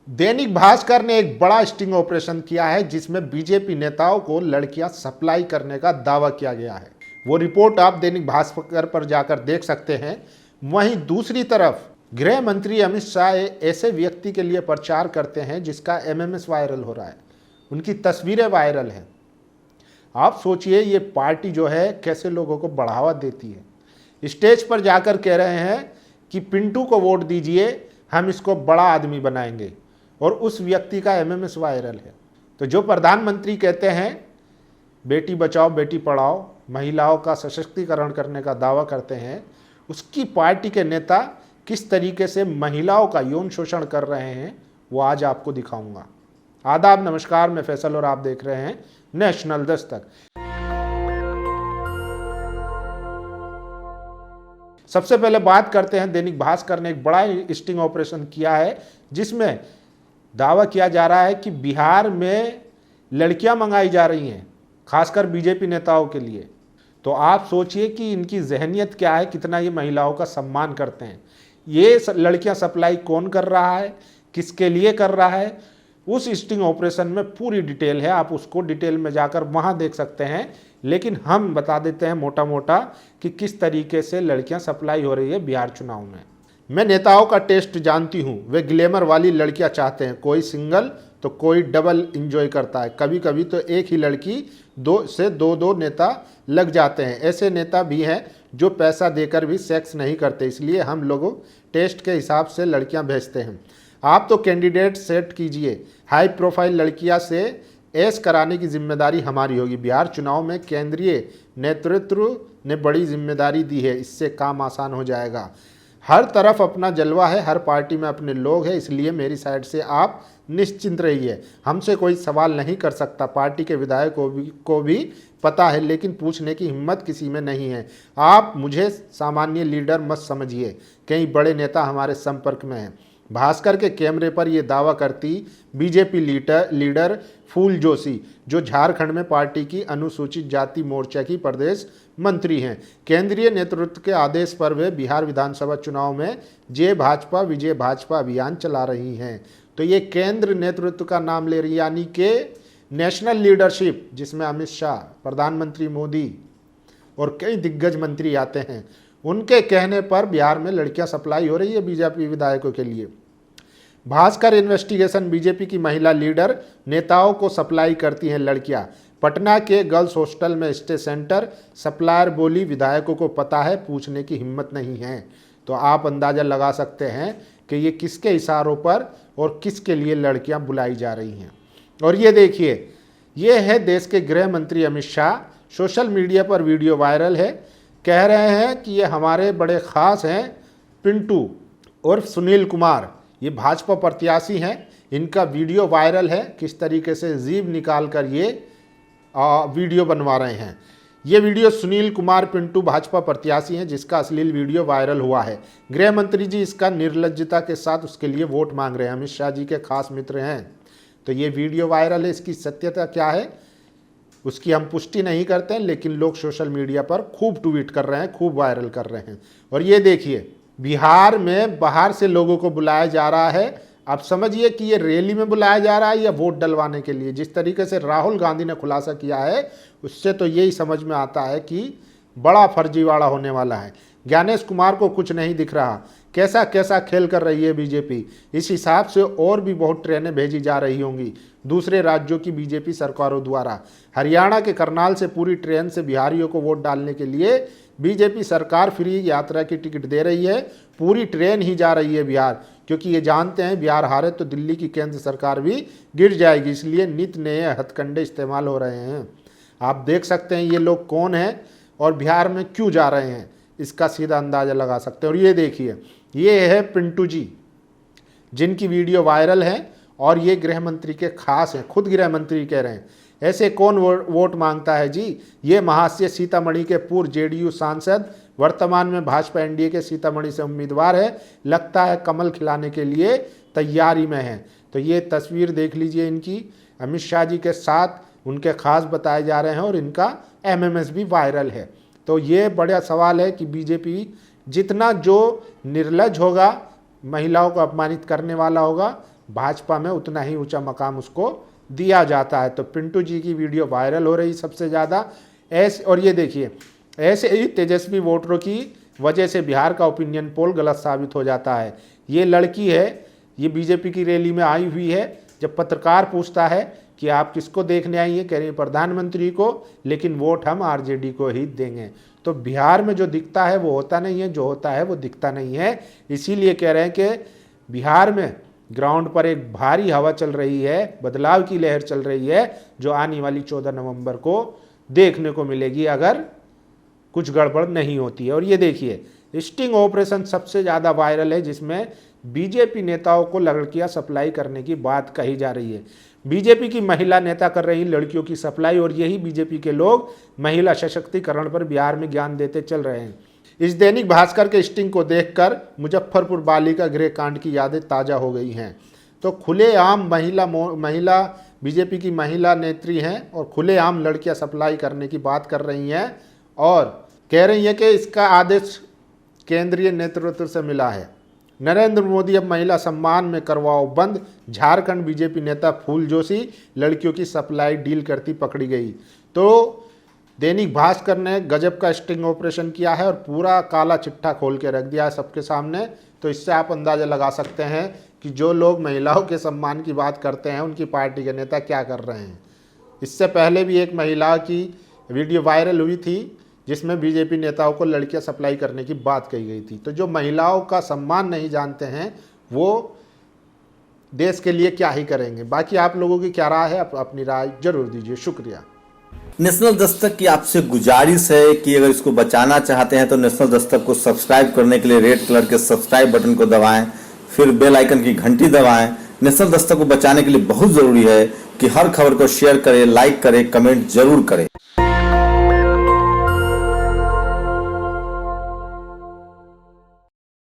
दैनिक भास्कर ने एक बड़ा स्टिंग ऑपरेशन किया है जिसमें बीजेपी नेताओं को लड़कियां सप्लाई करने का दावा किया गया है। वो रिपोर्ट आप दैनिक भास्कर पर जाकर देख सकते हैं। वहीं दूसरी तरफ गृह मंत्री अमित शाह ऐसे व्यक्ति के लिए प्रचार करते हैं जिसका एमएमएस वायरल हो रहा है, उनकी तस्वीरें वायरल हैं। आप सोचिए ये पार्टी जो है कैसे लोगों को बढ़ावा देती है। स्टेज पर जाकर कह रहे हैं कि पिंटू को वोट दीजिए, हम इसको बड़ा आदमी बनाएंगे, और उस व्यक्ति का एमएमएस वायरल है। तो जो प्रधानमंत्री कहते हैं बेटी बचाओ बेटी पढ़ाओ, महिलाओं का सशक्तिकरण करने का दावा करते हैं, उसकी पार्टी के नेता किस तरीके से महिलाओं का यौन शोषण कर रहे हैं वो आज आपको दिखाऊंगा। आदाब, नमस्कार, मैं फैसल और आप देख रहे हैं नेशनल दस्तक। सबसे पहले बात करते हैं, दैनिक भास्कर ने एक बड़ा स्टिंग ऑपरेशन किया है जिसमें दावा किया जा रहा है कि बिहार में लड़कियां मंगाई जा रही हैं, खासकर बीजेपी नेताओं के लिए। तो आप सोचिए कि इनकी जहनियत क्या है, कितना ये महिलाओं का सम्मान करते हैं। ये लड़कियां सप्लाई कौन कर रहा है, किसके लिए कर रहा है, उस स्टिंग ऑपरेशन में पूरी डिटेल है। आप उसको डिटेल में जाकर वहां देख सकते हैं, लेकिन हम बता देते हैं मोटा मोटा कि किस तरीके से लड़कियां सप्लाई हो रही है बिहार चुनाव में। मैं नेताओं का टेस्ट जानती हूँ, वे ग्लैमर वाली लड़कियां चाहते हैं, कोई सिंगल तो कोई डबल इंजॉय करता है। कभी कभी तो एक ही लड़की दो नेता लग जाते हैं। ऐसे नेता भी हैं जो पैसा देकर भी सेक्स नहीं करते, इसलिए हम लोग टेस्ट के हिसाब से लड़कियां भेजते हैं। आप तो कैंडिडेट सेट कीजिए, हाई प्रोफाइल लड़कियां से ऐश कराने की जिम्मेदारी हमारी होगी। बिहार चुनाव में केंद्रीय नेतृत्व ने बड़ी जिम्मेदारी दी है, इससे काम आसान हो जाएगा। हर तरफ अपना जलवा है, हर पार्टी में अपने लोग हैं, इसलिए मेरी साइड से आप निश्चिंत रहिए। हमसे कोई सवाल नहीं कर सकता, पार्टी के विधायकों को भी पता है, लेकिन पूछने की हिम्मत किसी में नहीं है। आप मुझे सामान्य लीडर मत समझिए, कई बड़े नेता हमारे संपर्क में हैं। भास्कर के कैमरे पर यह दावा करती बीजेपी लीडर फूल जोशी, जो झारखंड में पार्टी की अनुसूचित जाति मोर्चा की प्रदेश मंत्री हैं। केंद्रीय नेतृत्व के आदेश पर वे बिहार विधानसभा चुनाव में जय भाजपा विजय भाजपा अभियान चला रही हैं। तो ये केंद्र नेतृत्व का नाम ले रही, यानी कि नेशनल लीडरशिप, जिसमें अमित शाह, प्रधानमंत्री मोदी और कई दिग्गज मंत्री आते हैं। उनके कहने पर बिहार में लड़कियां सप्लाई हो रही है बीजेपी विधायकों के लिए। भास्कर इन्वेस्टिगेशन, बीजेपी की महिला लीडर नेताओं को सप्लाई करती हैं लड़कियां। पटना के गर्ल्स हॉस्टल में स्टे सेंटर सप्लायर बोली, विधायकों को पता है, पूछने की हिम्मत नहीं है। तो आप अंदाजा लगा सकते हैं कि ये किसके इशारों पर और किसके लिए लड़कियां बुलाई जा रही हैं। और ये देखिए, ये है देश के गृह मंत्री अमित शाह। सोशल मीडिया पर वीडियो वायरल है, कह रहे हैं कि ये हमारे बड़े खास हैं पिंटू और सुनील कुमार, ये भाजपा प्रत्याशी हैं। इनका वीडियो वायरल है, किस तरीके से जीभ निकाल कर ये वीडियो बनवा रहे हैं। ये वीडियो सुनील कुमार पिंटू भाजपा प्रत्याशी हैं, जिसका अश्लील वीडियो वायरल हुआ है। गृह मंत्री जी इसका निर्लज्जता के साथ उसके लिए वोट मांग रहे हैं, अमित शाह जी के खास मित्र हैं। तो ये वीडियो वायरल है, इसकी सत्यता क्या है उसकी हम पुष्टि नहीं करते हैं, लेकिन लोग सोशल मीडिया पर खूब ट्वीट कर रहे हैं, खूब वायरल कर रहे हैं। और ये देखिए, बिहार में बाहर से लोगों को बुलाया जा रहा है। आप समझिए कि ये रैली में बुलाया जा रहा है या वोट डलवाने के लिए। जिस तरीके से राहुल गांधी ने खुलासा किया है, उससे तो यही समझ में आता है कि बड़ा फर्जीवाड़ा होने वाला है। ज्ञानेश कुमार को कुछ नहीं दिख रहा, कैसा कैसा खेल कर रही है बीजेपी। इस हिसाब से और भी बहुत ट्रेनें भेजी जा रही होंगी दूसरे राज्यों की बीजेपी सरकारों द्वारा। हरियाणा के करनाल से पूरी ट्रेन से बिहारियों को वोट डालने के लिए बीजेपी सरकार फ्री यात्रा की टिकट दे रही है। पूरी ट्रेन ही जा रही है बिहार, क्योंकि ये जानते हैं बिहार हारे तो दिल्ली की केंद्र सरकार भी गिर जाएगी, इसलिए नित नए हथकंडे इस्तेमाल हो रहे हैं। आप देख सकते हैं ये लोग कौन हैं और बिहार में क्यों जा रहे हैं, इसका सीधा अंदाज़ा लगा सकते हैं। और ये देखिए, ये है पिंटू जी, जिनकी वीडियो वायरल है, और ये गृह मंत्री के खास हैं, खुद गृह मंत्री कह रहे हैं। ऐसे कौन वोट मांगता है जी। ये महाशय सीतामढ़ी के पूर्व जेडीयू सांसद, वर्तमान में भाजपा एनडीए के सीतामढ़ी से उम्मीदवार है, लगता है कमल खिलाने के लिए तैयारी में है। तो ये तस्वीर देख लीजिए इनकी, अमित शाह जी के साथ उनके खास बताए जा रहे हैं, और इनका एमएमएस भी वायरल है। तो ये बड़ा सवाल है कि बीजेपी जितना जो निर्लज होगा, महिलाओं को अपमानित करने वाला होगा, भाजपा में उतना ही ऊंचा मकाम उसको दिया जाता है। तो पिंटू जी की वीडियो वायरल हो रही सबसे ज़्यादा ऐसे। और ये देखिए, ऐसे ही तेजस्वी वोटरों की वजह से बिहार का ओपिनियन पोल गलत साबित हो जाता है। ये लड़की है, ये बीजेपी की रैली में आई हुई है। जब पत्रकार पूछता है कि आप किसको देखने आई हैं, कह रही हैं प्रधानमंत्री को, लेकिन वोट हम आरजेडी को ही देंगे। तो बिहार में जो दिखता है वो होता नहीं है, जो होता है वो दिखता नहीं है। इसीलिए कह रहे हैं कि बिहार में ग्राउंड पर एक भारी हवा चल रही है, बदलाव की लहर चल रही है, जो आने वाली 14 नवंबर को देखने को मिलेगी अगर कुछ गड़बड़ नहीं होती है। और ये देखिए, स्टिंग ऑपरेशन सबसे ज़्यादा वायरल है, जिसमें बीजेपी नेताओं को लड़कियां सप्लाई करने की बात कही जा रही है। बीजेपी की महिला नेता कर रही लड़कियों की सप्लाई, और यही बीजेपी के लोग महिला सशक्तिकरण पर बिहार में ज्ञान देते चल रहे हैं। इस दैनिक भास्कर के स्टिंग को देखकर मुजफ्फरपुर बालिका गृह कांड की यादें ताज़ा हो गई हैं। तो खुलेआम महिला बीजेपी की महिला नेत्री हैं और खुलेआम लड़कियां सप्लाई करने की बात कर रही हैं और कह रही हैं कि इसका आदेश केंद्रीय नेतृत्व से मिला है। नरेंद्र मोदी अब महिला सम्मान में करवाओ बंद। झारखंड बीजेपी नेता फूल जोशी लड़कियों की सप्लाई डील करती पकड़ी गई। तो दैनिक भास्कर ने गजब का स्टिंग ऑपरेशन किया है और पूरा काला चिट्ठा खोल के रख दिया है सबके सामने। तो इससे आप अंदाज़ा लगा सकते हैं कि जो लोग महिलाओं के सम्मान की बात करते हैं उनकी पार्टी के नेता क्या कर रहे हैं। इससे पहले भी एक महिला की वीडियो वायरल हुई थी जिसमें बीजेपी नेताओं को लड़कियां सप्लाई करने की बात कही गई थी। तो जो महिलाओं का सम्मान नहीं जानते हैं वो देश के लिए क्या ही करेंगे। बाकी आप लोगों की क्या राय है, अपनी राय जरूर दीजिए। शुक्रिया। नेशनल दस्तक की आपसे गुजारिश है कि अगर इसको बचाना चाहते हैं तो नेशनल दस्तक को सब्सक्राइब करने के लिए रेड कलर के सब्सक्राइब बटन को दबाएं, फिर बेल आइकन की घंटी दबाएं। नेशनल दस्तक को बचाने के लिए बहुत जरूरी है कि हर खबर को शेयर करें, लाइक करें, कमेंट जरूर करें।